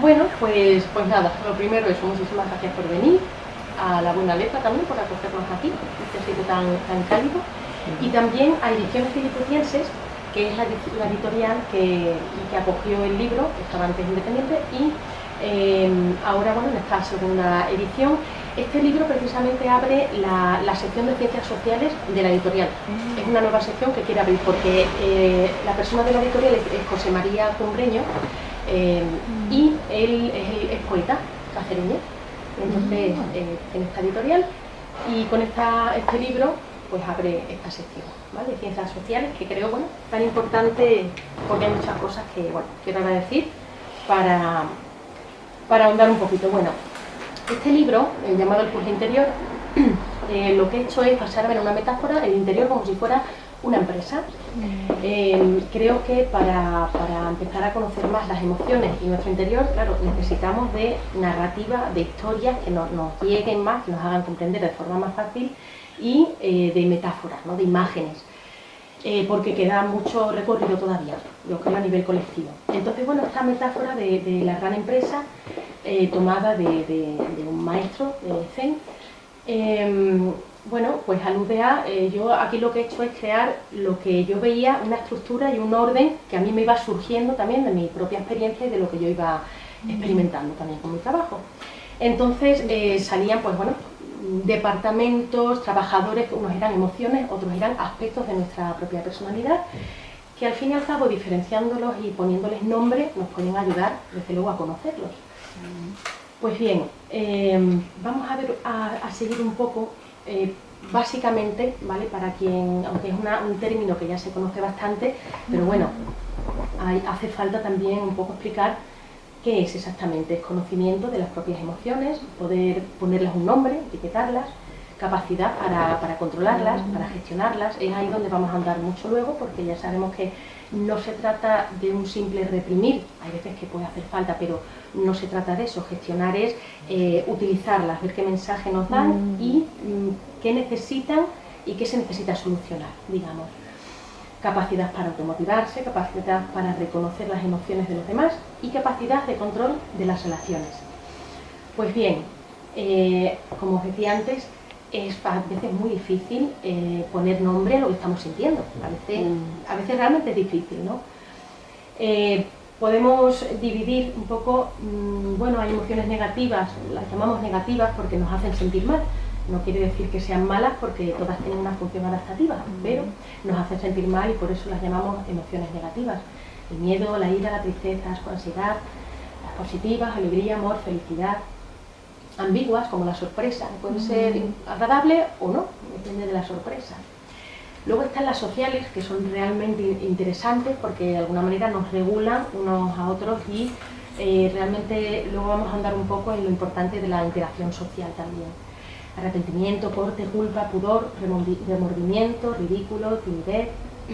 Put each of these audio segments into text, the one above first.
Bueno, pues nada, lo primero es muchísimas gracias por venir, a La Buena Letra también por acogernos aquí, en este sitio tan cálido, y también a Ediciones Filiputienses, que es la editorial que acogió el libro, que estaba antes independiente, y ahora, bueno, en esta segunda edición, este libro precisamente abre la sección de Ciencias Sociales de la editorial. Es una nueva sección que quiere abrir porque la persona de la editorial es José María Cumbreño, y él es poeta cacereño, entonces en esta editorial, y con este libro pues abre esta sección, ¿vale? Ciencias Sociales, que creo, bueno, tan importante porque hay muchas cosas que, bueno, quiero ahora decir para ahondar un poquito. Bueno, este libro, llamado El Puzzle Interior, lo que he hecho es pasarme en una metáfora el interior como si fuera una empresa. Creo que para empezar a conocer más las emociones y nuestro interior, claro, necesitamos de narrativa, de historias que nos lleguen más, que nos hagan comprender de forma más fácil, y de metáforas, ¿no? De imágenes, porque queda mucho recorrido todavía, yo creo, a nivel colectivo. Entonces, bueno, esta metáfora de la gran empresa, tomada de un maestro de Zen, bueno, pues alude a, yo aquí lo que he hecho es crear lo que yo veía, una estructura y un orden que a mí me iba surgiendo también de mi propia experiencia y de lo que yo iba experimentando también con mi trabajo. Entonces salían, pues bueno, departamentos, trabajadores, unos eran emociones, otros eran aspectos de nuestra propia personalidad, que al fin y al cabo, diferenciándolos y poniéndoles nombre, nos pueden ayudar, desde luego, a conocerlos. Pues bien, vamos a seguir un poco, básicamente, ¿vale? Para quien, aunque es un término que ya se conoce bastante, pero bueno, hace falta también un poco explicar qué es exactamente. Es conocimiento de las propias emociones, poder ponerles un nombre, etiquetarlas, capacidad para controlarlas, para gestionarlas. Es ahí donde vamos a andar mucho luego, porque ya sabemos que no se trata de un simple reprimir, hay veces que puede hacer falta, pero no se trata de eso. Gestionar es utilizarlas, ver qué mensaje nos dan y qué necesitan y qué se necesita solucionar, digamos. Capacidad para automotivarse, capacidad para reconocer las emociones de los demás y capacidad de control de las relaciones. Pues bien, como os decía antes, es a veces muy difícil poner nombre a lo que estamos sintiendo. A veces realmente es difícil, ¿no? Podemos dividir un poco, bueno, hay emociones negativas, las llamamos negativas porque nos hacen sentir mal. No quiere decir que sean malas porque todas tienen una función adaptativa, pero nos hacen sentir mal y por eso las llamamos emociones negativas. El miedo, la ira, la tristeza, la ansiedad, las positivas, alegría, amor, felicidad. Ambiguas, como la sorpresa, puede ser agradable o no, depende de la sorpresa. Luego están las sociales, que son realmente interesantes porque de alguna manera nos regulan unos a otros y realmente luego vamos a andar un poco en lo importante de la interacción social también. Arrepentimiento, corte, culpa, pudor, remordimiento, ridículo, timidez,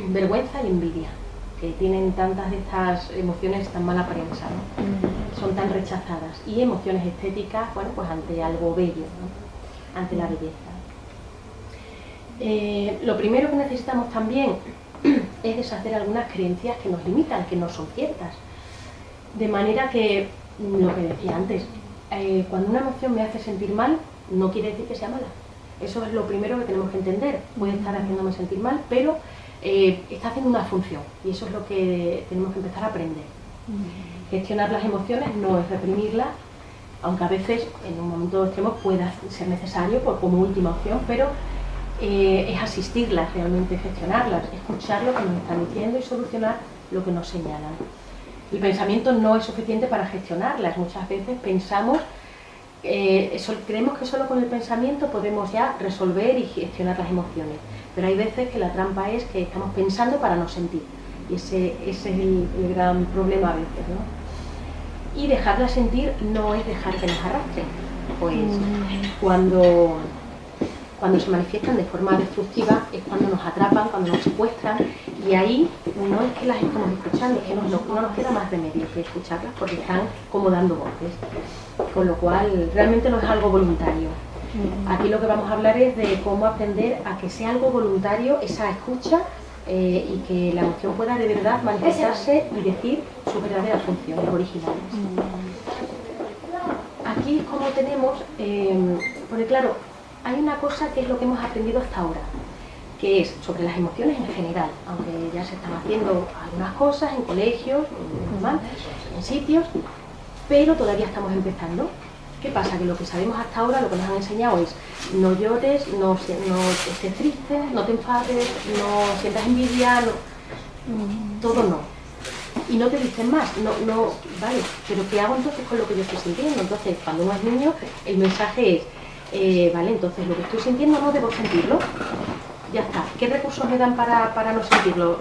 vergüenza y envidia, que tienen tantas de estas emociones tan mala prensa, ¿no? Son tan rechazadas. Y emociones estéticas, bueno, pues ante algo bello, ¿no? Ante la belleza. Lo primero que necesitamos también es deshacer algunas creencias que nos limitan, que no son ciertas. De manera que, lo que decía antes, cuando una emoción me hace sentir mal, no quiere decir que sea mala. Eso es lo primero que tenemos que entender. Puede estar haciéndome sentir mal, pero está haciendo una función y eso es lo que tenemos que empezar a aprender. Gestionar las emociones no es reprimirlas, aunque a veces en un momento extremo pueda ser necesario como última opción, pero es asistirlas realmente, gestionarlas, escuchar lo que nos están diciendo y solucionar lo que nos señalan. El pensamiento no es suficiente para gestionarlas. Muchas veces pensamos, creemos que solo con el pensamiento podemos ya resolver y gestionar las emociones, pero hay veces que la trampa es que estamos pensando para no sentir, y ese es el gran problema a veces, ¿no? Y dejarla sentir no es dejar que nos arrastren, pues cuando se manifiestan de forma destructiva es cuando nos atrapan, cuando nos secuestran, y ahí no es que las estamos escuchando, es que no nos queda más remedio que escucharlas porque están como dando voces, con lo cual realmente no es algo voluntario. Aquí lo que vamos a hablar es de cómo aprender a que sea algo voluntario esa escucha y que la emoción pueda de verdad manifestarse y decir sus verdaderas funciones originales. aquí es como tenemos, porque claro, hay una cosa que es lo que hemos aprendido hasta ahora, que es sobre las emociones en general, aunque ya se están haciendo algunas cosas en colegios, en sitios, pero todavía estamos empezando. ¿Qué pasa? Que lo que sabemos hasta ahora, lo que nos han enseñado es no llores, no estés triste, no te enfades, no sientas envidia, todo no. Y no te dicen más, vale, pero ¿qué hago entonces con lo que yo estoy sintiendo? Entonces, cuando uno es niño, el mensaje es, vale, entonces lo que estoy sintiendo no debo sentirlo. Ya está. ¿Qué recursos me dan para no sentirlo?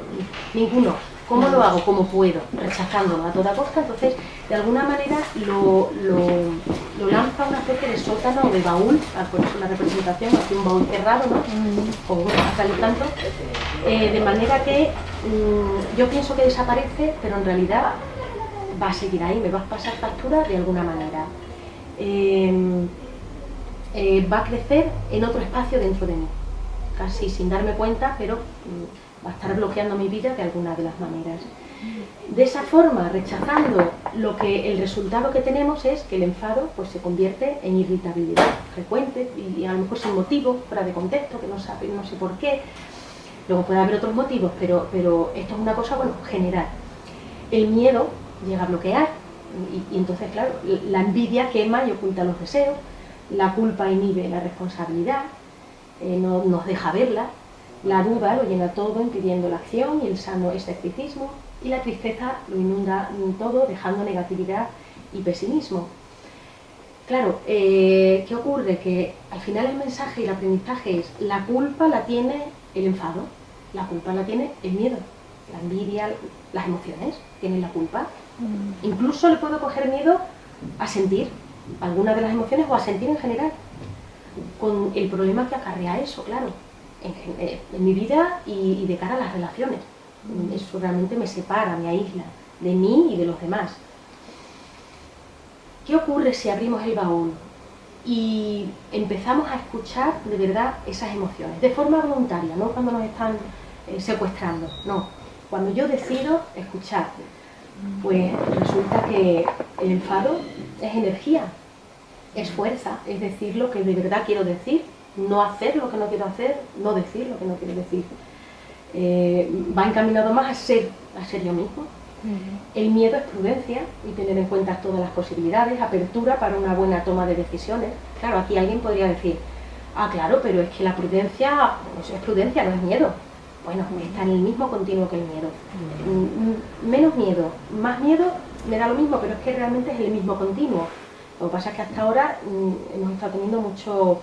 Ninguno. ¿Cómo lo hago? ¿Cómo puedo? Rechazándolo a toda costa. Entonces, de alguna manera lo lanza a una especie de sótano o de baúl, por eso la representación, así un baúl cerrado, ¿no? Como bueno, sale tanto. De manera que yo pienso que desaparece, pero en realidad va a seguir ahí, me va a pasar factura de alguna manera. Va a crecer en otro espacio dentro de mí, casi sin darme cuenta, pero va a estar bloqueando mi vida de alguna de las maneras. De esa forma, rechazando el resultado que tenemos es que el enfado pues, se convierte en irritabilidad frecuente y a lo mejor sin motivo, fuera de contexto, que no sé por qué. Luego puede haber otros motivos, pero esto es una cosa bueno, general. El miedo llega a bloquear y entonces, claro, la envidia quema y oculta los deseos, la culpa inhibe la responsabilidad, no nos deja verla, la duda lo llena todo impidiendo la acción y el sano escepticismo, y la tristeza lo inunda todo dejando negatividad y pesimismo. Claro, ¿qué ocurre? Que al final el mensaje y el aprendizaje es la culpa la tiene el enfado, la culpa la tiene el miedo, la envidia, las emociones tienen la culpa. Incluso le puedo coger miedo a sentir alguna de las emociones o a sentir en general, con el problema que acarrea eso, claro, en mi vida y de cara a las relaciones. Eso realmente me separa, me aísla de mí y de los demás. ¿Qué ocurre si abrimos el baúl y empezamos a escuchar de verdad esas emociones? De forma voluntaria, no cuando nos están secuestrando, no. Cuando yo decido escuchar, pues resulta que el enfado es energía, es fuerza, es decir lo que de verdad quiero decir, no hacer lo que no quiero hacer, no decir lo que no quiero decir. Va encaminado más a ser yo mismo. El miedo es prudencia y tener en cuenta todas las posibilidades, apertura para una buena toma de decisiones. Claro, aquí alguien podría decir, ah, claro, pero es que la prudencia, eso es prudencia, no es miedo. Bueno, está en el mismo continuo que el miedo. Menos miedo, más miedo, me da lo mismo, pero es que realmente es el mismo continuo. Lo que pasa es que hasta ahora hemos estado teniendo mucho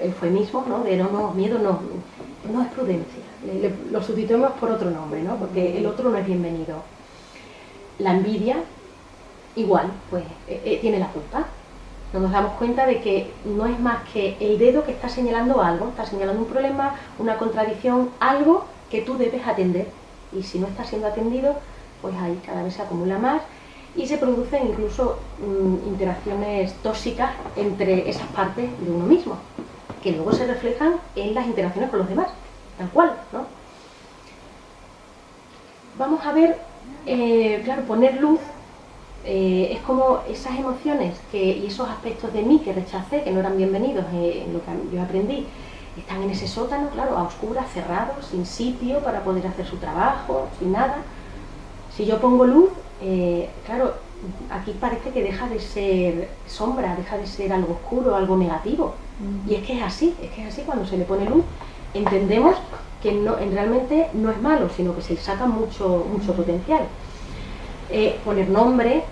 eufemismo, ¿no? De no, miedo no es prudencia. Lo sustituimos por otro nombre, ¿no? Porque el otro no es bienvenido. La envidia, igual, pues tiene la culpa. No nos damos cuenta de que no es más que el dedo que está señalando algo, está señalando un problema, una contradicción, algo que tú debes atender. Y si no está siendo atendido, pues ahí cada vez se acumula más y se producen incluso interacciones tóxicas entre esas partes de uno mismo, que luego se reflejan en las interacciones con los demás, tal cual, ¿no? Vamos a ver, claro, poner luz. Es como esas emociones y esos aspectos de mí que rechacé, que no eran bienvenidos en lo que yo aprendí, están en ese sótano, claro, a oscuras, cerrados, sin sitio para poder hacer su trabajo, sin nada. Si yo pongo luz, claro, aquí parece que deja de ser sombra, deja de ser algo oscuro, algo negativo. Y es que es así cuando se le pone luz, entendemos que realmente no es malo, sino que se le saca mucho potencial. Poner nombre,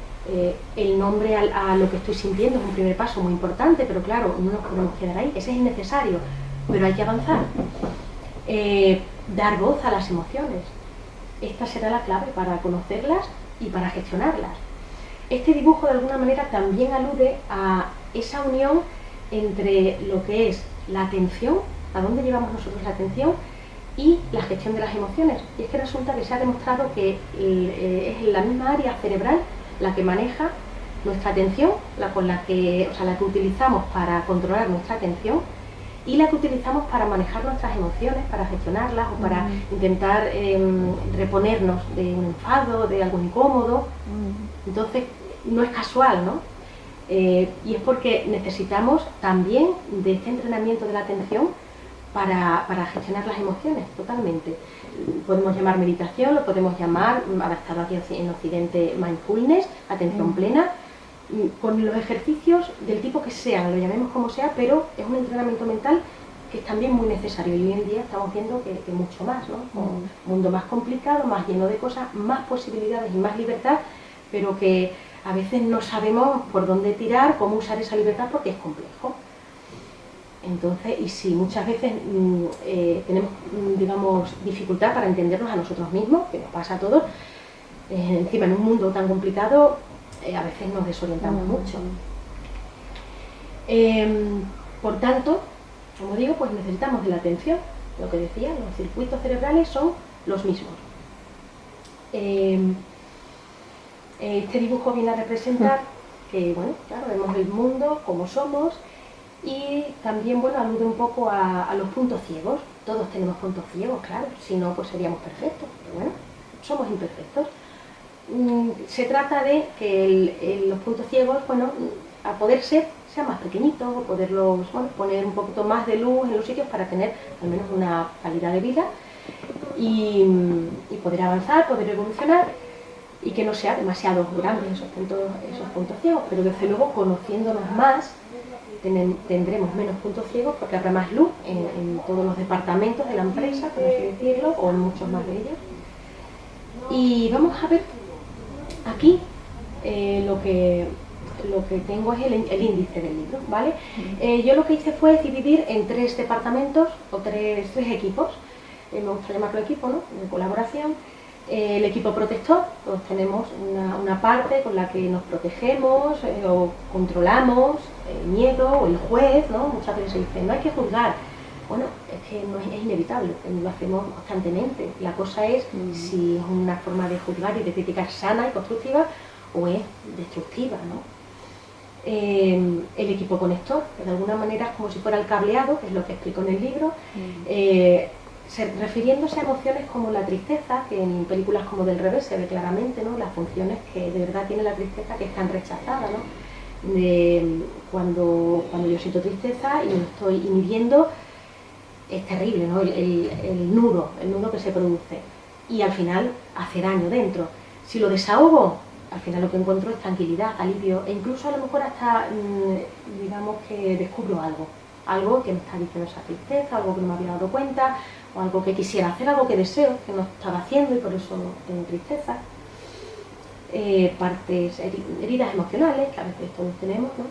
el nombre a lo que estoy sintiendo es un primer paso muy importante, pero claro, no nos podemos quedar ahí, ese es innecesario, pero hay que avanzar. Dar voz a las emociones, esta será la clave para conocerlas y para gestionarlas. Este dibujo de alguna manera también alude a esa unión entre lo que es la atención, a dónde llevamos nosotros la atención, y la gestión de las emociones. Y es que resulta que se ha demostrado que es la misma área cerebral la que maneja nuestra atención, la que utilizamos para controlar nuestra atención y la que utilizamos para manejar nuestras emociones, para gestionarlas o para intentar reponernos de un enfado, de algo incómodo. Entonces, no es casual, ¿no? Y es porque necesitamos también de este entrenamiento de la atención para gestionar las emociones totalmente. Podemos llamar meditación, lo podemos llamar, adaptado aquí en Occidente, mindfulness, atención plena, con los ejercicios del tipo que sean, lo llamemos como sea, pero es un entrenamiento mental que es también muy necesario, y hoy en día estamos viendo que mucho más, ¿no? Un mundo más complicado, más lleno de cosas, más posibilidades y más libertad, pero que a veces no sabemos por dónde tirar, cómo usar esa libertad, porque es complejo. Entonces, y si muchas veces tenemos, digamos, dificultad para entendernos a nosotros mismos, que nos pasa a todos, encima en un mundo tan complicado, a veces nos desorientamos mucho. Por tanto, como digo, pues necesitamos de la atención. Lo que decía, los circuitos cerebrales son los mismos. Este dibujo viene a representar que, bueno, claro, vemos el mundo como somos, y también, bueno, alude un poco a los puntos ciegos. Todos tenemos puntos ciegos, claro, si no, pues seríamos perfectos, pero bueno, somos imperfectos. Se trata de que los puntos ciegos, bueno, a poder ser, sean más pequeñitos, o poderlos, bueno, poner un poquito más de luz en los sitios para tener al menos una calidad de vida y poder avanzar, poder evolucionar, y que no sea demasiado grandes esos puntos ciegos, pero desde luego, conociéndonos más, tendremos menos puntos ciegos, porque habrá más luz en todos los departamentos de la empresa, por así decirlo, o en muchos más de ellos. Y vamos a ver aquí lo que tengo es el índice del libro, ¿vale? Yo lo que hice fue dividir en 3 departamentos, o tres equipos, me gusta llamarlo equipo, ¿no?, de colaboración. El equipo protector, pues tenemos una parte con la que nos protegemos o controlamos el miedo, o el juez, ¿no? Muchas veces se dice, no hay que juzgar. Bueno, es que no es inevitable, lo hacemos constantemente. La cosa es si es una forma de juzgar y de criticar sana y constructiva, o es destructiva, ¿no? El equipo conector, que de alguna manera es como si fuera el cableado, que es lo que explico en el libro, refiriéndose a emociones como la tristeza, que en películas como Del revés se ve claramente, ¿no?, las funciones que de verdad tiene la tristeza, que están rechazadas, ¿no? Cuando yo siento tristeza y me estoy inhibiendo, es terrible, ¿no?, el nudo que se produce, y al final hace daño dentro. Si lo desahogo, al final lo que encuentro es tranquilidad, alivio, e incluso a lo mejor hasta, digamos, que descubro algo que me está diciendo esa tristeza, algo que no me había dado cuenta, o algo que quisiera hacer, algo que deseo, que no estaba haciendo y por eso tengo tristeza. Heridas emocionales, que a veces todos tenemos, ¿no?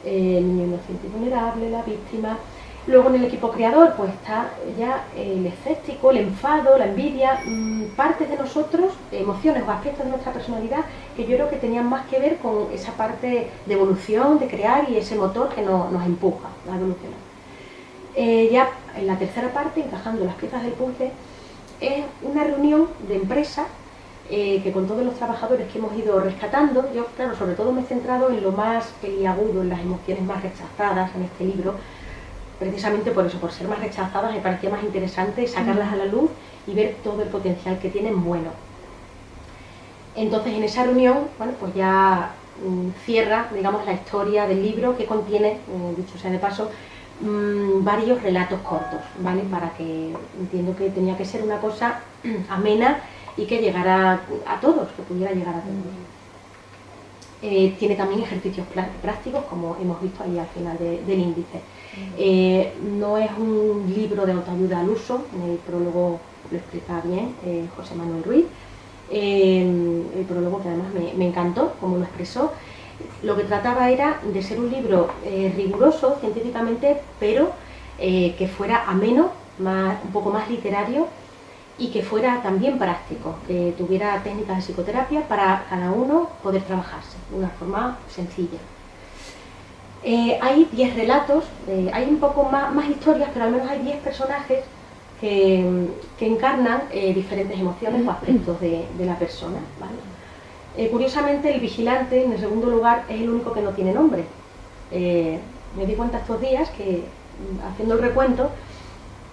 El niño inocente y vulnerable, la víctima. Luego en el equipo creador pues está ya el escéptico, el enfado, la envidia, partes de nosotros, emociones o aspectos de nuestra personalidad que yo creo que tenían más que ver con esa parte de evolución, de crear, y ese motor que nos empuja a evolucionar. Ya en la tercera parte, encajando las piezas del puzzle, es una reunión de empresa que con todos los trabajadores que hemos ido rescatando. Yo, claro, sobre todo me he centrado en lo más peliagudo, en las emociones más rechazadas en este libro, precisamente por eso, por ser más rechazadas, me parecía más interesante sacarlas a la luz y ver todo el potencial que tienen bueno. Entonces, en esa reunión, bueno, pues ya cierra, digamos, la historia del libro, que contiene, dicho sea de paso, varios relatos cortos, ¿vale? Para que, entiendo que tenía que ser una cosa amena y que llegara a todos, que pudiera llegar a todos. Tiene también ejercicios prácticos, como hemos visto ahí al final del índice. No es un libro de autoayuda al uso, en el prólogo lo explica bien José Manuel Ruiz. El prólogo, que además me encantó cómo lo expresó. Lo que trataba era de ser un libro riguroso científicamente, pero que fuera ameno, un poco más literario, y que fuera también práctico, que tuviera técnicas de psicoterapia para cada uno poder trabajarse de una forma sencilla. Hay 10 relatos, hay un poco más historias, pero al menos hay 10 personajes que encarnan diferentes emociones o aspectos de la persona, ¿vale? Curiosamente, el vigilante, en el segundo lugar, es el único que no tiene nombre. Me di cuenta estos días que, haciendo el recuento,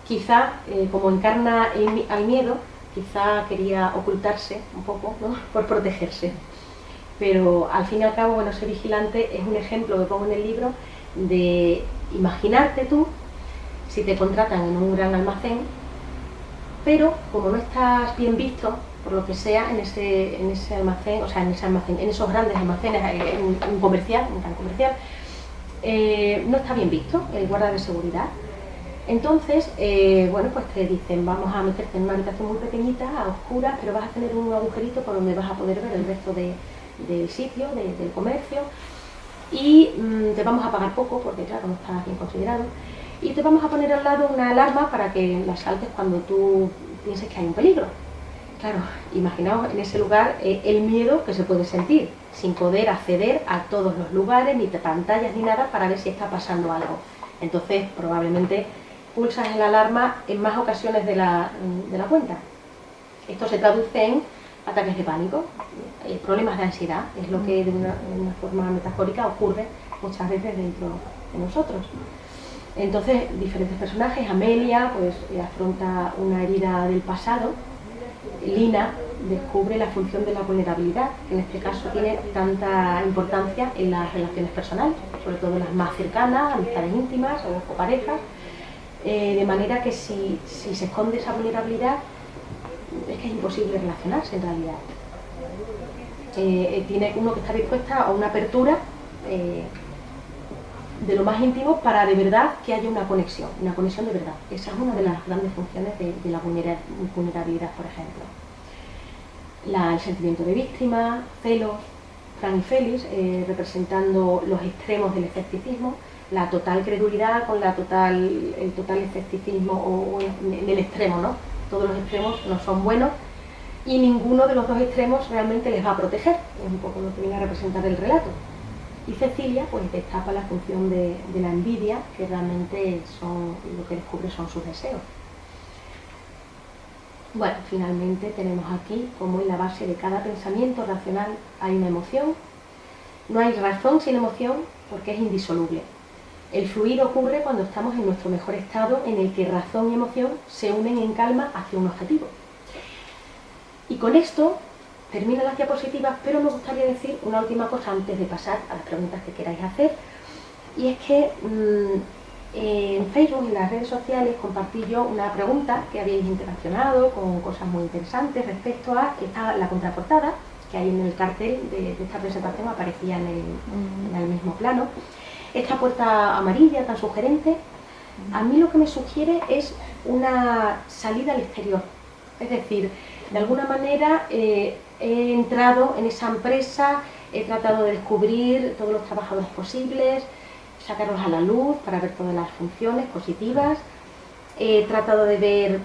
quizá, como encarna al miedo, quizá quería ocultarse un poco, ¿no?, por protegerse. pero al fin y al cabo, bueno, ser vigilante es un ejemplo que pongo en el libro de imaginarte tú si te contratan en un gran almacén, pero como no estás bien visto, por lo que sea, en ese almacén, o sea, en esos grandes almacenes, en un comercial, un gran comercial, no está bien visto el guarda de seguridad. Entonces, bueno, pues te dicen, vamos a meterte en una habitación muy pequeñita, a oscuras, pero vas a tener un agujerito por donde vas a poder ver el resto del sitio, del comercio, y te vamos a pagar poco, porque claro, no estás bien considerado, y te vamos a poner al lado una alarma para que la saltes cuando tú pienses que hay un peligro. Claro, imaginaos en ese lugar el miedo que se puede sentir, sin poder acceder a todos los lugares, ni de pantallas ni nada, para ver si está pasando algo. Entonces, probablemente pulsas la alarma en más ocasiones de la cuenta. Esto se traduce en ataques de pánico, problemas de ansiedad, es lo que de una forma metafórica ocurre muchas veces dentro de nosotros. Entonces, diferentes personajes, Amelia pues afronta una herida del pasado, Lina descubre la función de la vulnerabilidad, que en este caso tiene tanta importancia en las relaciones personales, sobre todo las más cercanas, amistades íntimas o parejas, de manera que si se esconde esa vulnerabilidad, es que es imposible relacionarse en realidad. Tiene uno que estar dispuesta a una apertura de lo más íntimo para de verdad que haya una conexión de verdad. Esa es una de las grandes funciones de la vulnerabilidad, por ejemplo. El sentimiento de víctima, celos, Fran y Félix, representando los extremos del escepticismo, la total credulidad con el total escepticismo o en el extremo, ¿no? Todos los extremos no son buenos y ninguno de los dos extremos realmente les va a proteger, es un poco lo que viene a representar el relato. Y Cecilia pues destapa la función de la envidia, que realmente lo que descubre son sus deseos. Bueno, finalmente tenemos aquí como en la base de cada pensamiento racional hay una emoción. No hay razón sin emoción porque es indisoluble. El fluir ocurre cuando estamos en nuestro mejor estado, en el que razón y emoción se unen en calma hacia un objetivo. Y con esto termino las diapositivas, pero me gustaría decir una última cosa antes de pasar a las preguntas que queráis hacer, y es que en Facebook y en las redes sociales compartí yo una pregunta que habéis interaccionado con cosas muy interesantes respecto a la contraportada, que hay en el cartel de esta presentación, aparecía en el mismo plano. Esta puerta amarilla tan sugerente, a mí lo que me sugiere es una salida al exterior, es decir, de alguna manera he entrado en esa empresa, he tratado de descubrir todos los trabajadores posibles, sacarlos a la luz para ver todas las funciones positivas, he tratado de ver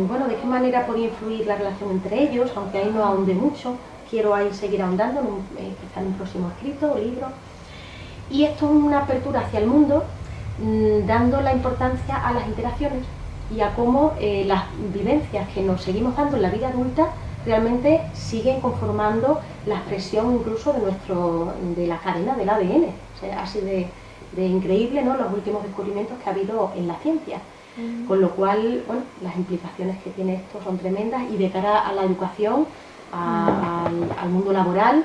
bueno, de qué manera podía influir la relación entre ellos, aunque ahí no ahondé mucho, quiero ahí seguir ahondando, quizá en un próximo escrito o libro. Y esto es una apertura hacia el mundo, dando la importancia a las interacciones y a cómo las vivencias que nos seguimos dando en la vida adulta realmente siguen conformando la expresión incluso de la cadena del ADN. O sea, así de increíble, ¿no?, los últimos descubrimientos que ha habido en la ciencia. Con lo cual, bueno, las implicaciones que tiene esto son tremendas, y de cara a la educación, al mundo laboral,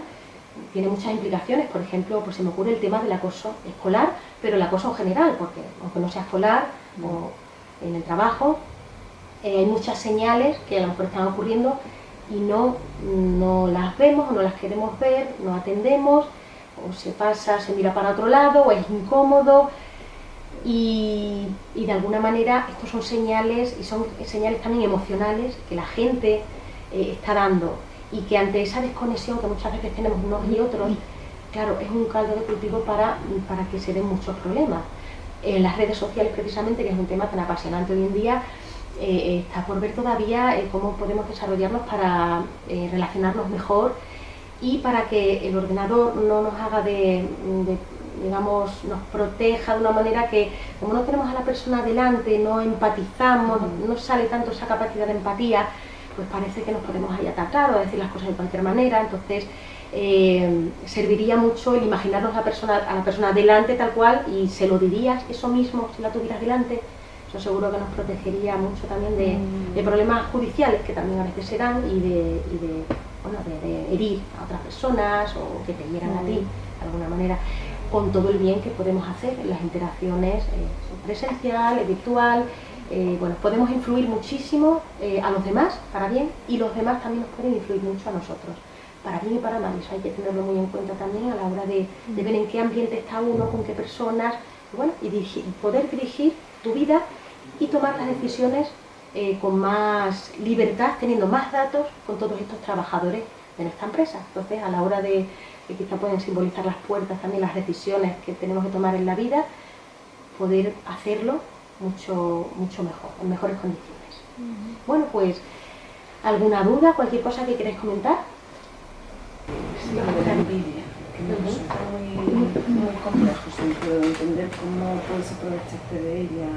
tiene muchas implicaciones. Por ejemplo, pues se me ocurre el tema del acoso escolar, pero el acoso en general, porque aunque no sea escolar o en el trabajo, hay muchas señales que a lo mejor están ocurriendo y no las vemos o no las queremos ver, no atendemos, o se pasa, se mira para otro lado, o es incómodo, y de alguna manera estos son señales, y son señales también emocionales que la gente está dando, y que ante esa desconexión que muchas veces tenemos unos y otros, claro, es un caldo de cultivo para que se den muchos problemas. En las redes sociales, precisamente, que es un tema tan apasionante hoy en día, está por ver todavía cómo podemos desarrollarnos para relacionarnos mejor, y para que el ordenador no nos haga digamos, nos proteja de una manera que, como no tenemos a la persona delante, no empatizamos, no sale tanto esa capacidad de empatía, pues parece que nos podemos ahí atacar o decir las cosas de cualquier manera. Entonces serviría mucho el imaginarnos a la persona delante tal cual, y se lo dirías eso mismo si la tuvieras delante. Eso seguro que nos protegería mucho también de problemas judiciales, que también a veces se dan, y de herir otras personas o que te hieran a ti, de alguna manera, con todo el bien que podemos hacer en las interacciones presencial, virtual. Bueno, podemos influir muchísimo a los demás para bien, y los demás también nos pueden influir mucho a nosotros, para bien y para mal. Eso hay que tenerlo muy en cuenta también a la hora de ver en qué ambiente está uno, con qué personas, bueno, y poder dirigir tu vida y tomar las decisiones con más libertad, teniendo más datos con todos estos trabajadores de nuestra empresa. Entonces, a la hora de que quizá pueden simbolizar las puertas también, las decisiones que tenemos que tomar en la vida, poder hacerlo mucho mejor, en mejores condiciones. Bueno, pues, ¿alguna duda, cualquier cosa que queráis comentar? Sí, lo de la envidia, que me resulta muy complejo, sin puedo entender cómo puedes aprovecharte de ella.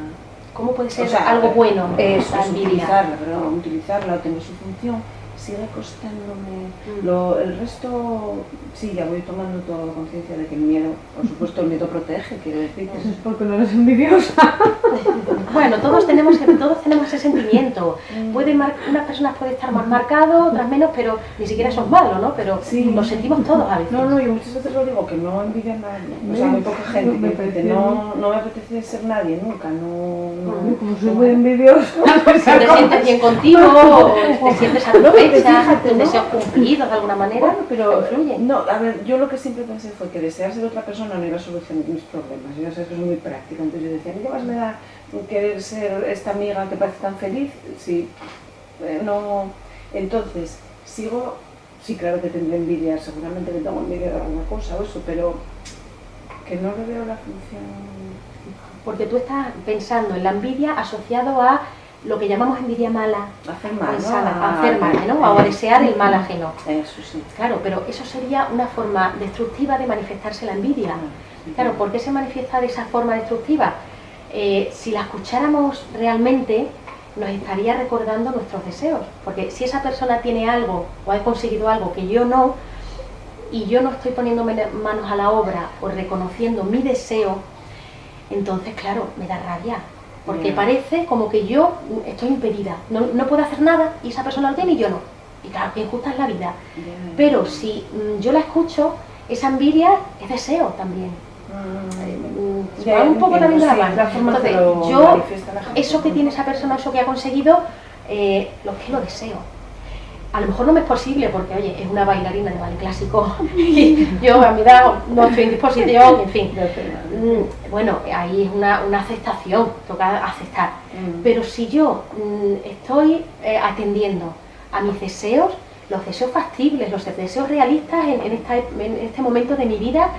¿Cómo puede ser algo bueno la envidia? Utilizarla o tener su función, sigue costándome. El resto, sí, ya voy tomando toda la conciencia de que el miedo, por supuesto, el miedo protege, quiero decir. Eso es porque no eres envidiosa. Bueno, todos tenemos ese sentimiento. Unas personas pueden estar más marcados, otras menos, pero ni siquiera eso es malo, ¿no? Pero sí, lo sentimos todos a veces. No, yo muchas veces lo digo, que no envidio a nadie. O sea, muy poca gente. No me apetece ser nadie, nunca. Como soy muy envidiosa. Te sientes bien contigo, te sientes satisfecha, tus deseos cumplidos de alguna manera, bueno, pero influye. No, a ver, yo lo que siempre pensé fue que desear ser otra persona no iba a solucionar mis problemas. Yo ya sé que soy muy práctica, entonces yo decía, ¿qué más me da querer ser esta amiga que parece tan feliz? Sí, no. Entonces, sí, claro que tendré envidia, seguramente que tengo envidia de alguna cosa o eso, pero que no le veo la función. Porque tú estás pensando en la envidia asociado a lo que llamamos envidia mala, hacer mal, hacer mal, ¿no? O a desear el mal ajeno. Eso sí. Claro, pero eso sería una forma destructiva de manifestarse la envidia. Claro, ¿por qué se manifiesta de esa forma destructiva? Si la escucháramos realmente, nos estaría recordando nuestros deseos. Porque si esa persona tiene algo o ha conseguido algo que yo no, y yo no estoy poniéndome manos a la obra o reconociendo mi deseo, entonces, claro, me da rabia. Porque parece como que yo estoy impedida, no puedo hacer nada y esa persona lo tiene y yo no. Y claro, que injusta es la vida. Pero si yo la escucho, esa envidia es deseo también. Va un poco también de la mano. Entonces, yo, eso que tiene esa persona, eso que ha conseguido, lo deseo. A lo mejor no me es posible porque, oye, es una bailarina de ballet clásico y yo a mi edad no estoy en disposición, en fin. Bueno, ahí es una aceptación, toca aceptar. Pero si yo estoy atendiendo a mis deseos, los deseos factibles, los deseos realistas en este momento de mi vida,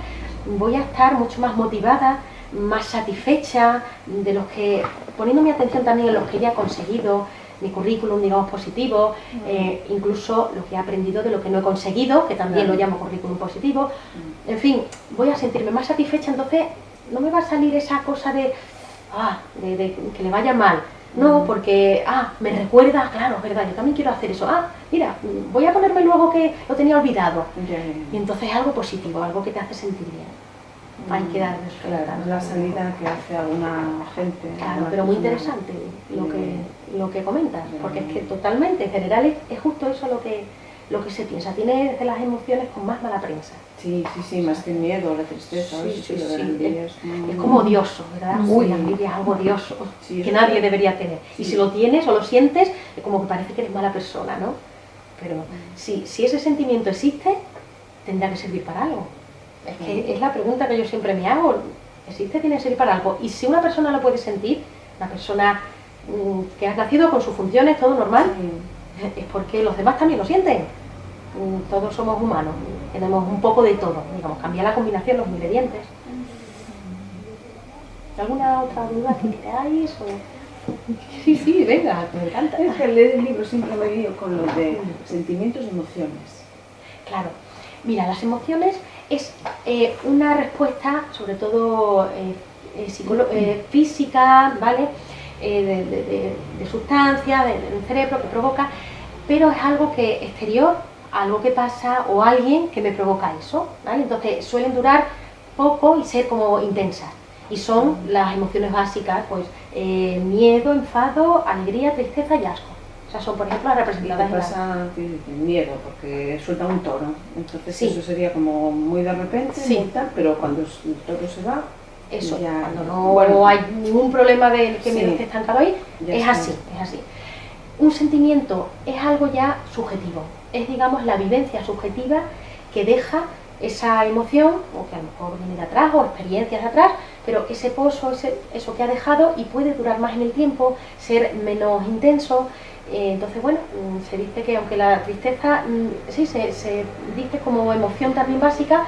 voy a estar mucho más motivada, más satisfecha de los que, poniendo mi atención también en los que ya he conseguido, mi currículum, digamos, positivo, incluso lo que he aprendido de lo que no he conseguido, que también lo llamo currículum positivo. En fin, voy a sentirme más satisfecha, entonces no me va a salir esa cosa de que le vaya mal. No, porque, me recuerda, claro, es verdad, yo también quiero hacer eso. Mira, voy a ponerme luego que lo tenía olvidado. Y entonces es algo positivo, algo que te hace sentir bien. Hay que darle la salida que hace alguna gente. Claro, pero muy interesante lo que comentas, porque es que totalmente, en general, es justo eso lo que se piensa. Tiene de las emociones con más mala prensa. Sí, más que el miedo, la tristeza. Es como odioso, ¿verdad? La envidia es algo odioso, que nadie debería tener. Y si lo tienes o lo sientes, es como que parece que eres mala persona, ¿no? Pero si ese sentimiento existe, tendrá que servir para algo. Es que es la pregunta que yo siempre me hago. ¿Existe? Tiene que servir para algo. Y si una persona lo puede sentir, una persona que ha nacido con sus funciones, todo normal, es porque los demás también lo sienten. Todos somos humanos, tenemos un poco de todo. Digamos, cambiar la combinación, los ingredientes. ¿Alguna otra duda que queráis? Sí, venga, me encanta. Es que leer el libro siempre me guío con lo de sentimientos y emociones. Claro. Mira, las emociones es una respuesta, sobre todo física, ¿vale? De sustancia, del cerebro que provoca, pero es algo que exterior, algo que pasa o alguien que me provoca eso, ¿vale? Entonces suelen durar poco y ser como intensas. Y son las emociones básicas, pues miedo, enfado, alegría, tristeza y asco. Esas son, por ejemplo, las Y te representadas en la... pasa miedo, porque suelta un toro. Entonces Sí. eso sería como muy de repente, Sí. muy tal, pero cuando el toro se va, Eso, ya, cuando no bueno, hay ningún problema de que sí. miedo esté estancado ahí, Ya es está. así, es así. Un sentimiento es algo ya subjetivo, es, digamos, la vivencia subjetiva que deja esa emoción, o que a lo mejor viene de atrás, o experiencias de atrás, pero ese pozo, eso que ha dejado, y puede durar más en el tiempo, ser menos intenso. Entonces, bueno, se dice que aunque la tristeza, sí, se dice como emoción también básica,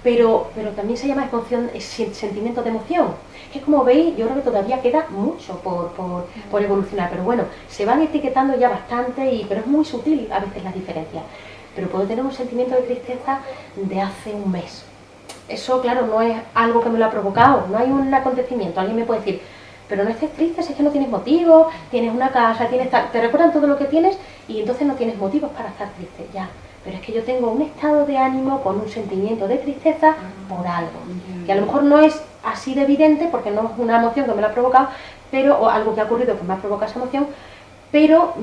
pero también se llama emoción, sentimiento de emoción. Que como veis, yo creo que todavía queda mucho por evolucionar, pero bueno, se van etiquetando ya bastante, pero es muy sutil a veces las diferencias. Pero puedo tener un sentimiento de tristeza de hace un mes. Eso, claro, no es algo que me lo ha provocado, no hay un acontecimiento. Alguien me puede decir, pero no estés triste, si es que no tienes motivos, tienes una casa, tienes tal, te recuerdan todo lo que tienes y entonces no tienes motivos para estar triste, ya. Pero es que yo tengo un estado de ánimo con un sentimiento de tristeza por algo, que a lo mejor no es así de evidente porque no es una emoción que me la ha provocado, o algo que ha ocurrido que me ha provocado esa emoción, pero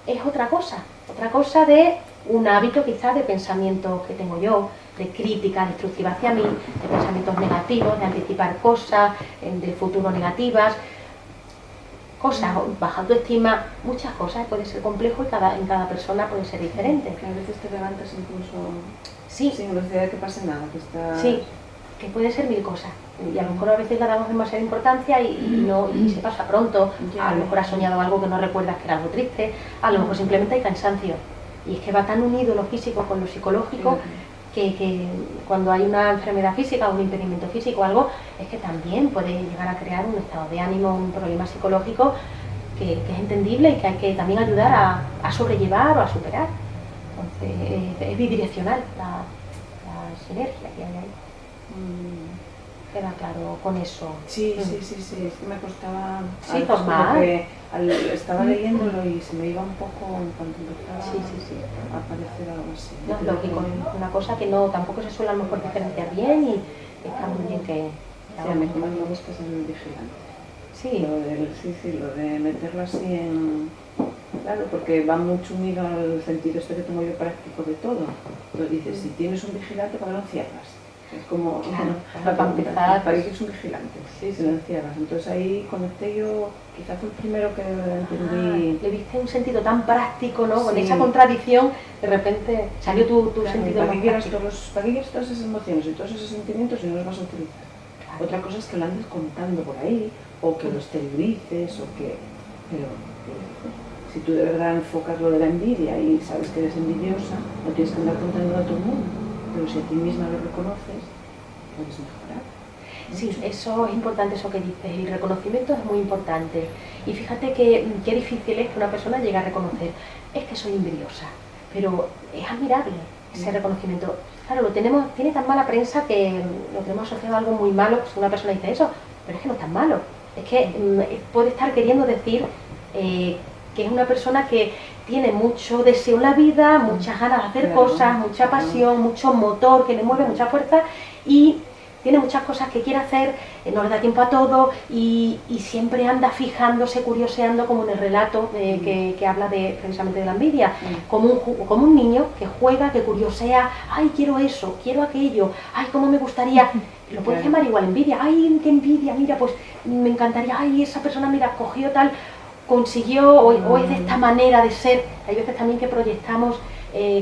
es otra cosa de un hábito quizás de pensamiento que tengo yo, de crítica destructiva hacia mí, de pensamientos negativos, de anticipar cosas, de futuro negativas, cosas, baja autoestima, muchas cosas, puede ser complejo y en cada persona puede ser diferente. Que a veces te levantas incluso Sí, sin necesidad de que pase nada, que está... sí, que puede ser mil cosas. Y a lo mejor a veces le damos demasiada importancia y se pasa pronto. Ya. A lo mejor has soñado algo que no recuerdas que era algo triste, a lo mejor simplemente hay cansancio. Y es que va tan unido lo físico con lo psicológico que cuando hay una enfermedad física o un impedimento físico o algo, es que también puede llegar a crear un estado de ánimo, un problema psicológico que es entendible y que hay que también ayudar a sobrellevar o a superar. Entonces es bidireccional la sinergia que hay ahí. Queda claro con eso. Sí, sí, sí, sí, es que me costaba... Sí, antes normal. como que estaba leyéndolo y se me iba un poco cuando empezaba Sí. a aparecer algo así. No es lógico, es una cosa que no, tampoco se suele a lo mejor diferenciar bien y está muy bien que... Sí, a mí como me gusta ser muy vigilante. Sí, Lo de meterlo así en... Claro, porque va mucho unido al sentido este que tengo yo práctico de todo. Entonces dices, si tienes un vigilante, ¿para qué lo encierras? Es como, Claro, para empezar, ¿para qué es un vigilante? Sí, Si lo encierras. Entonces ahí conecté yo, quizás fue el primero que entendí. le viste un sentido tan práctico, ¿no? Con Sí. esa contradicción, de repente salió tu Claro, sentido ¿para más qué quieres práctico. ¿para qué quieres todas esas emociones y todos esos sentimientos si no los vas a utilizar? Claro. Otra cosa es que lo andes contando por ahí, o que lo exteriorices, o que... Pero si tú de verdad enfocas lo de la envidia y sabes que eres envidiosa, no tienes que andar contando a todo el mundo. Pero si a ti misma lo reconoces, puedes mejorar. Sí, eso es importante, eso que dices, el reconocimiento es muy importante. Y fíjate que qué difícil es que una persona llegue a reconocer, es que soy envidiosa, pero es admirable ese reconocimiento. Claro, tiene tan mala prensa que lo tenemos asociado a algo muy malo, si una persona dice eso, pero es que no es tan malo. Es que puede estar queriendo decir que es una persona que tiene mucho deseo en la vida, muchas ganas de hacer cosas, mucha pasión, mucho motor que le mueve, mucha fuerza y tiene muchas cosas que quiere hacer, no le da tiempo a todo y siempre anda fijándose, curioseando, como en el relato que habla precisamente de la envidia, como un niño que juega, que curiosea, ay, quiero eso, quiero aquello, ay, cómo me gustaría, lo puedes llamar igual envidia, ay, qué envidia, mira, pues me encantaría, ay, esa persona, mira, cogió tal, consiguió, o es de esta manera de ser. Hay veces también que proyectamos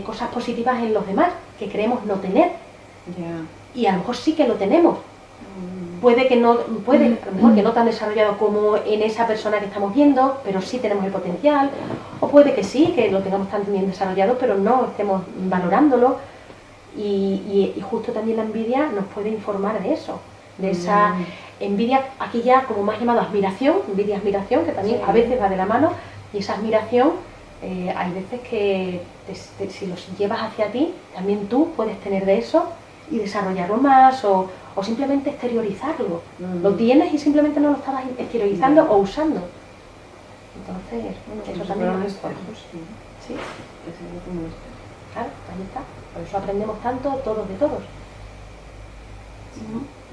cosas positivas en los demás, que creemos no tener. Y a lo mejor sí que lo tenemos. Puede a lo mejor que no tan desarrollado como en esa persona que estamos viendo, pero sí tenemos el potencial. O puede que sí, que lo tengamos tan bien desarrollado, pero no estemos valorándolo. Y justo también la envidia nos puede informar de eso, de esa envidia, aquí ya como más llamado admiración, envidia-admiración, que también a veces va de la mano, y esa admiración, hay veces que si los llevas hacia ti, también tú puedes tener de eso y desarrollarlo más o simplemente exteriorizarlo. Lo tienes y simplemente no lo estabas exteriorizando o usando. Entonces, eso también es importante. Sí, claro, ahí está. Por eso aprendemos tanto todos de todos.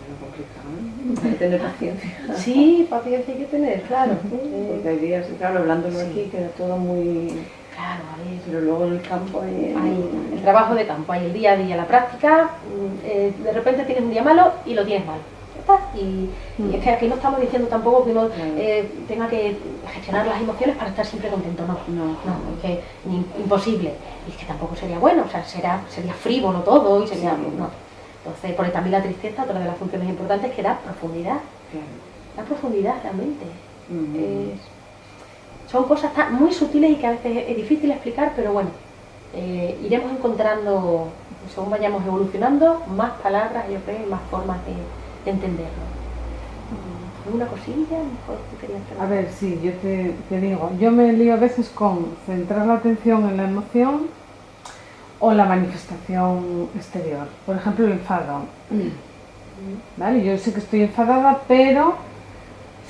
Bueno, complicado, ¿eh? Hay que tener paciencia. Sí, paciencia hay que tener, claro. Porque hay días, claro, hablándolo aquí queda todo muy... Claro, a ver. Pero luego en el campo hay... Hay el trabajo de campo, hay el día a día, la práctica, de repente tienes un día malo y lo tienes mal. Ya está. Y es que aquí no estamos diciendo tampoco que uno tenga que gestionar las emociones para estar siempre contento, no. No. Es que imposible. Y es que tampoco sería bueno, o sea, sería frívolo todo y sería... Sí. No. Entonces, porque también la tristeza, otra de las funciones importantes, que da profundidad. Claro. Da profundidad realmente. Son cosas muy sutiles y que a veces es difícil explicar, pero bueno, iremos encontrando, según vayamos evolucionando, más palabras, yo creo, y más formas de entenderlo. ¿Alguna cosilla? Mejor tú querías preguntar. A ver, sí, yo te digo, yo me lío a veces con centrar la atención en la emoción o la manifestación exterior. Por ejemplo, el enfado. ¿Vale? Yo sé que estoy enfadada, pero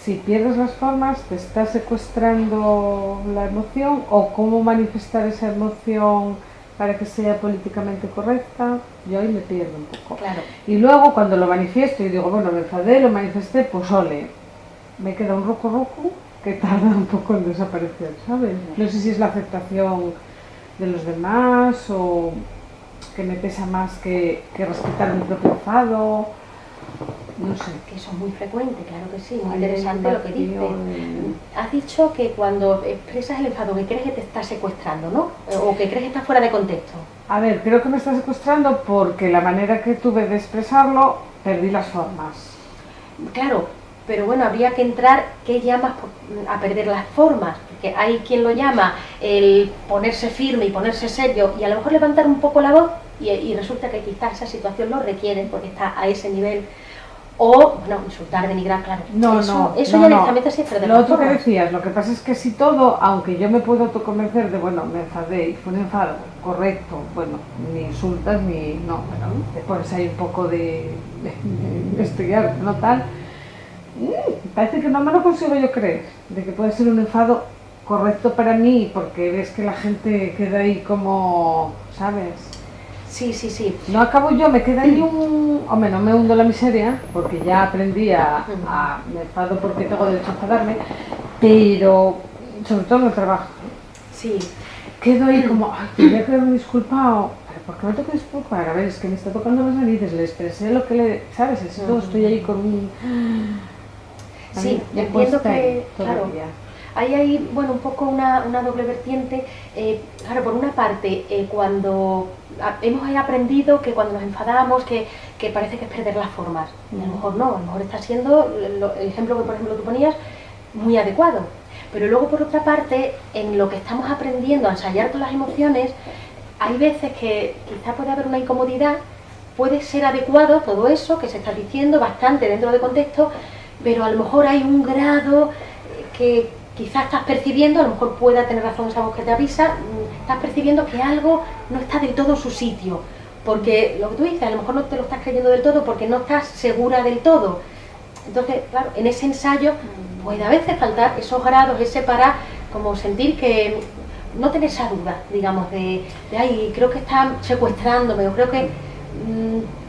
si pierdes las formas, te estás secuestrando la emoción, o cómo manifestar esa emoción para que sea políticamente correcta, yo ahí me pierdo un poco. Claro. Y luego cuando lo manifiesto y digo, bueno, me enfadé, lo manifesté, pues ole, me queda un roco que tarda un poco en desaparecer, ¿sabes? No sé si es la aceptación de los demás o que me pesa más que respetar mi propio enfado. No sé. Que eso es muy frecuente, claro que sí, muy Hay interesante lo que dices. vacío. Has dicho que cuando expresas el enfado, que crees que te está secuestrando, ¿no? O que crees que está fuera de contexto. A ver, creo que me está secuestrando porque la manera que tuve de expresarlo, perdí las formas. Claro, pero bueno, habría que entrar, ¿qué llamas a perder las formas? Porque hay quien lo llama el ponerse firme y ponerse serio y a lo mejor levantar un poco la voz y resulta que quizás esa situación lo requiere porque está a ese nivel. O, bueno, insultar, denigrar, claro. Eso ya directamente sí es perder Lo las otro que formas. decías, lo que pasa es que si todo, aunque yo me puedo autoconvencer de, bueno, me enfadé y fue un enfado correcto, bueno, ni insultas ni... no, bueno, te pones ahí un poco de investigar, no tal. Parece que no me lo consigo yo creer, de que puede ser un enfado correcto para mí, porque ves que la gente queda ahí como, ¿sabes? Sí, sí, sí. No acabo yo, me queda ahí un... Hombre, no me hundo la miseria, porque ya aprendí me enfado porque tengo derecho a enfadarme, pero sobre todo en el trabajo. Sí. Quedo ahí como, ay, tendría que haberme disculpado. ¿Pero por qué me tengo que disculpar? A ver, es que me está tocando las narices, le expresé lo que le... ¿Sabes? Estoy ahí con un... Sí, me entiendo cuesta que, claro, todavía. ahí hay, bueno, un poco una doble vertiente. Claro, por una parte, cuando hemos aprendido que cuando nos enfadamos, que parece que es perder las formas. Y a lo mejor no, a lo mejor está siendo, el ejemplo que por ejemplo tú ponías, muy adecuado. Pero luego por otra parte, en lo que estamos aprendiendo a ensayar con las emociones, hay veces que quizá puede haber una incomodidad, puede ser adecuado todo eso que se está diciendo, bastante dentro de contexto, pero a lo mejor hay un grado que quizás estás percibiendo, a lo mejor pueda tener razón esa voz que te avisa, estás percibiendo que algo no está del todo en su sitio, porque lo que tú dices, a lo mejor no te lo estás creyendo del todo porque no estás segura del todo. Entonces, claro, en ese ensayo puede a veces faltar esos grados, ese para como sentir que no tener esa duda, digamos, de ay, creo que está secuestrándome, o creo que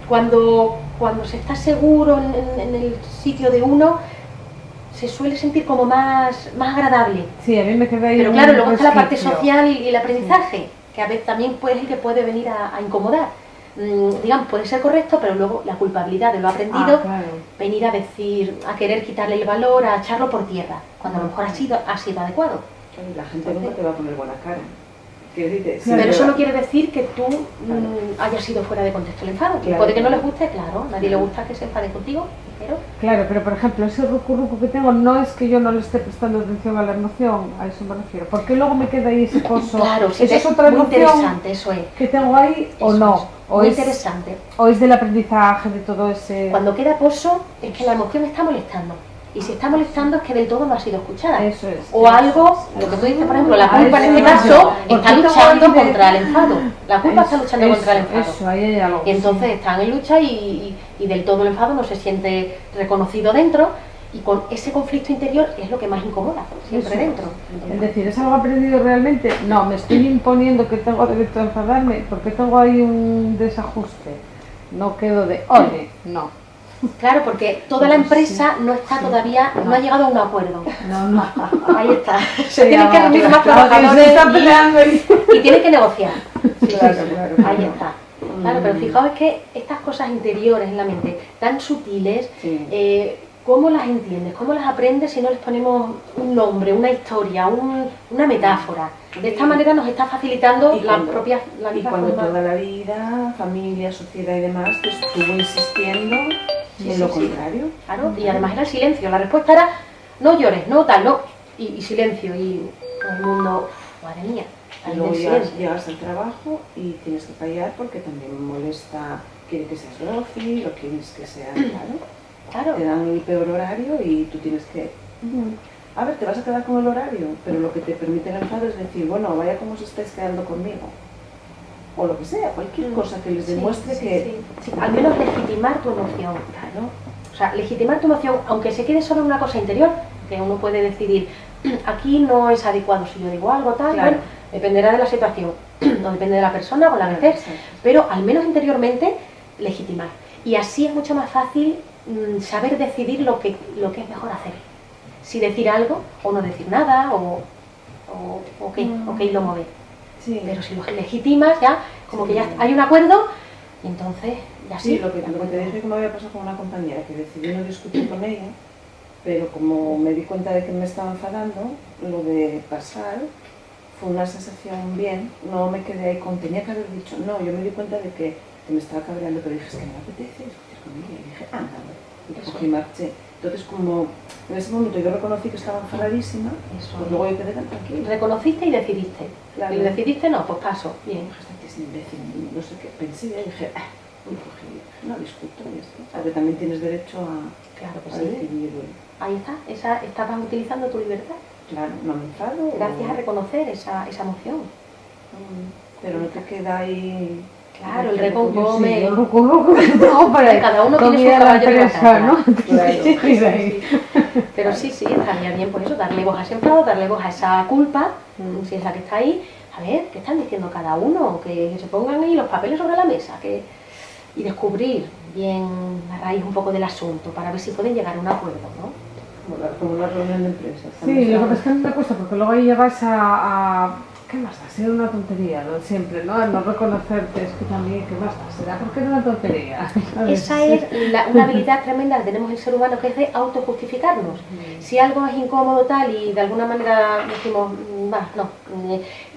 cuando se está seguro en el sitio de uno, se suele sentir como más agradable. Sí, a mí me queda ahí. Pero claro, luego está la parte social y el aprendizaje, que a veces también es el que puede venir a incomodar. Digamos, puede ser correcto, pero luego la culpabilidad de lo aprendido, claro. venir a decir, a querer quitarle el valor, a echarlo por tierra, cuando a lo mejor ha sido adecuado. La gente nunca te va a poner buena cara. Sí, pero eso no quiere decir que tú hayas sido fuera de contexto el enfado. Claro, puede que no les guste, claro, nadie le gusta que se enfade contigo, pero... Claro, pero por ejemplo, ese rucu que tengo no es que yo no le esté prestando atención a la emoción, a eso me refiero, porque luego me queda ahí ese pozo. Claro, sí, ¿Esa es otra muy emoción interesante, eso es. que tengo ahí o Eso no? es, O muy es, interesante. o es del aprendizaje, de todo ese... Cuando queda pozo es que la emoción está molestando. Y si está molestando es que del todo no ha sido escuchada. Eso es. O algo, lo que tú dices, por ejemplo, la culpa en eso este caso es. está luchando contra el enfado. La culpa está luchando contra el enfado. Eso, ahí hay algo. Y entonces están en lucha y del todo el enfado no se siente reconocido dentro, y con ese conflicto interior es lo que más incomoda, siempre Eso. dentro. Es decir, ¿es algo aprendido realmente? No, me estoy imponiendo que tengo derecho a enfadarme porque tengo ahí un desajuste. No quedo de, oye, no. Claro, porque toda la empresa no está todavía, no ha llegado a un acuerdo. No. Ahí está. Se tienen que reunir más trabajadores y tienen que negociar. Sí, Claro, sí, sí. claro, Ahí claro. está. Claro, pero fijaos que estas cosas interiores en la mente, tan sutiles, Sí. ¿cómo las entiendes? ¿Cómo las aprendes si no les ponemos un nombre, una historia, una metáfora? De esta manera nos está facilitando Y la cuando- Y misma cuando forma. toda la vida, familia, sociedad y demás, te estuvo insistiendo en lo contrario. Claro, y además era el silencio. La respuesta era, no llores, no tal, no. Y silencio, y todo el mundo, madre mía, Y ahí luego del llegas, silencio. llegas al trabajo y tienes que callar porque también molesta, quiere que seas dócil o quieres que seas, claro. Claro, Te dan el peor horario y tú tienes que... A ver, te vas a quedar con el horario, pero lo que te permite el enfado es decir, bueno, vaya como os estáis quedando conmigo. O lo que sea, cualquier cosa que les sí, demuestre sí, que... sí. Al menos legitimar tu emoción, claro. O sea, legitimar tu emoción, aunque se quede solo en una cosa interior, que uno puede decidir, aquí no es adecuado si yo digo algo tal, Claro. bueno, dependerá de la situación, no depende de la persona con la que estés, pero al menos interiormente legitimar. Y así es mucho más fácil saber decidir lo que es mejor hacer. Si decir algo o no decir nada o qué lo mover. Sí, Pero si lo legitimas ya, como que ya hay un acuerdo y entonces ya sí, sí. lo que te dije que me había pasado con una compañera, que decidí no discutir con ella, pero como me di cuenta de que me estaba enfadando, lo de pasar fue una sensación bien, no me quedé ahí con, tenía que haber dicho, no, yo me di cuenta de que me estaba cabreando, pero dije, es que me apetece discutir con ella, y dije, anda, y cogí y marché. Entonces, como en ese momento yo reconocí que estaba enfadadísima, Eso. pues luego yo quedé tan tranquila. Reconociste y decidiste. Claro. Y decidiste no, pues paso. Bien. Dije, esta tía es imbécil, no sé qué, pensé y dije, y cogí, no discuto y esto. Porque también tienes derecho Claro que a sí. decidir. Ahí está. Estabas utilizando tu libertad. Claro, no me enfado. Gracias a reconocer esa emoción. Pero no te queda ahí... Claro, el reconcome. Sí, yo reconozco que tengo por ahí. Cada uno tiene su Comida la caballo de empresa, batalla. ¿no? Claro. Sí, sí. Pero sí, estaría bien por eso, darle voz a ese enfado, darle voz a esa culpa, si es la que está ahí. A ver, ¿qué están diciendo cada uno? Que se pongan ahí los papeles sobre la mesa y descubrir bien la raíz un poco del asunto para ver si pueden llegar a un acuerdo, ¿no? Como una reunión de empresas. Sí, lo que pasa es que a mí me cuesta porque luego ahí llegas a ¿qué más da? Ser una tontería, ¿no? Siempre, ¿no? No reconocerte, es que también, ¿qué más da? Será porque era una tontería, ¿sabes? Esa es una habilidad tremenda que tenemos el ser humano, que es de autojustificarnos. Si algo es incómodo tal y de alguna manera decimos, va, no,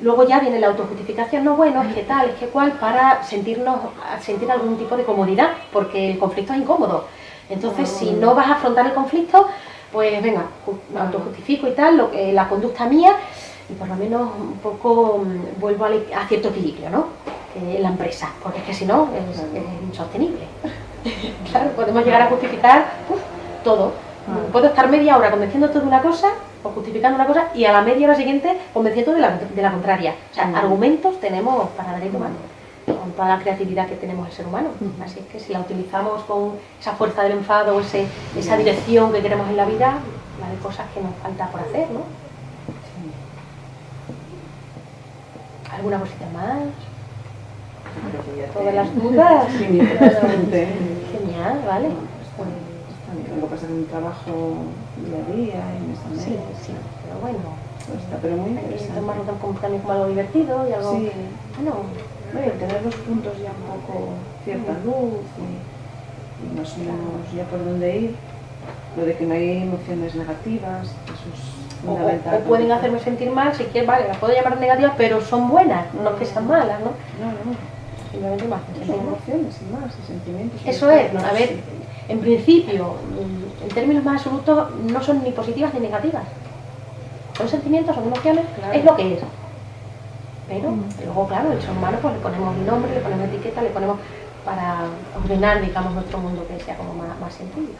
luego ya viene la autojustificación, no, bueno, es que tal, es que cual, para sentir algún tipo de comodidad, porque el conflicto es incómodo. Entonces, si no vas a afrontar el conflicto, pues venga, me autojustifico y tal, la conducta mía, y por lo menos un poco vuelvo a cierto equilibrio, ¿no? En la empresa, porque es que si no es insostenible. Claro, podemos llegar a justificar todo. Puedo estar media hora convenciéndote de una cosa o justificando una cosa y a la media hora siguiente convenciendo de la contraria. O sea, argumentos tenemos para dar y tomar, con toda la creatividad que tenemos el ser humano. Así es que si la utilizamos con esa fuerza del enfado, esa dirección que queremos en la vida, la de cosas que nos falta por hacer, ¿no? ¿Alguna cosita más? ¿Todas las dudas? Sí, bastante. Genial, vale. Lo que pasa en un trabajo día a día, en esta manera. Sí, pero bueno. Pero muy Hay que interesante. tomarlo también como algo divertido y algo... Sí. Bueno, Bueno, tener los puntos ya un poco cierta luz y más o menos ya por dónde ir. Lo de que no hay emociones negativas, eso es fundamental. o pueden hacerme sentir mal, si quieres, vale, las puedo llamar negativas, pero son buenas, no que sean malas, ¿no? No. Simplemente más. Son emociones y más, y sentimientos. Eso es, a ver, en principio, en términos más absolutos, no son ni positivas ni negativas. Son sentimientos, son emociones, Claro. es lo que es. Pero luego, claro, el ser humano pues le ponemos un nombre, le ponemos etiqueta, le ponemos para ordenar, digamos, nuestro mundo que sea como más sencillo.